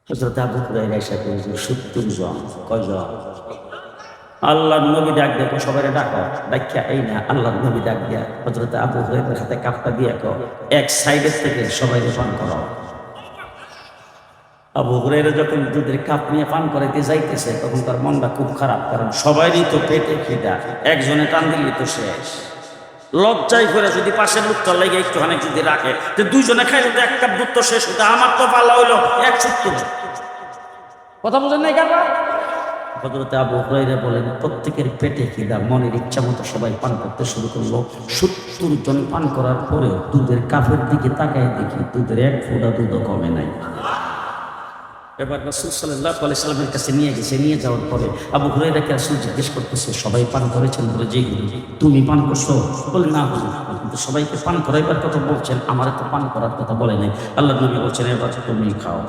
হযরত আবু হুরায়রা এসে বললেন ৭০ জন। কয়জন? আল্লাহর নবী ডাক দেখো সবাই ডাকো, ডাক্কা এই না আল্লাহর নবী ডাক দিয়া হযরত আবু হুরায়রার হাতে কাপটা দিয়ে কো এক সাইডের থেকে সবাই পান করো। আবু হুরায়রা যখন দুধের কাপ নিয়ে পান করাইতে যাইতেছে তখন তার মনটা খুব খারাপ, কারণ সবারই তো পেটে খিদা, একজনে টান দিলি তো শেষ। লজ্জায় করে যদি পাশের লোকটা লেগে একটু অনেক যদি রাখে যে দুইজনে খাইলে তো এক কাপ দুধ তো শেষ হইতো, আমার তো পালা হইলো ১৭০। কথা বুঝেন নাই কারবা? হযরত আবু হুরায়রা বলেন প্রত্যেকের পেটে খিদা, মনের ইচ্ছা মতো সবাই পান করতে শুরু করলো। ৭০ জন পান করার পরেও দুধের কাপের দিকে তাকায় দেখি দুধের এক ফোঁটা দুধও কমে নাই। এবার রাসূল সাল্লাল্লাহু আলাইহি সাল্লামের কাছে নিয়ে গেছে, নিয়ে যাওয়ার পরে আবু হুরায়রাকে রাসূল জিজ্ঞেস করতেছে সবাই পান করেছেন? বলে জি হুজুর। তুমি পান করছো? বলে না হুজুর, আপনি তো সবাইকে পান করাইবার কথা বলছেন, আমার তো পান করার কথা বলে নাই। আল্লাহর নবী বলছেন এবার তুমি খাও।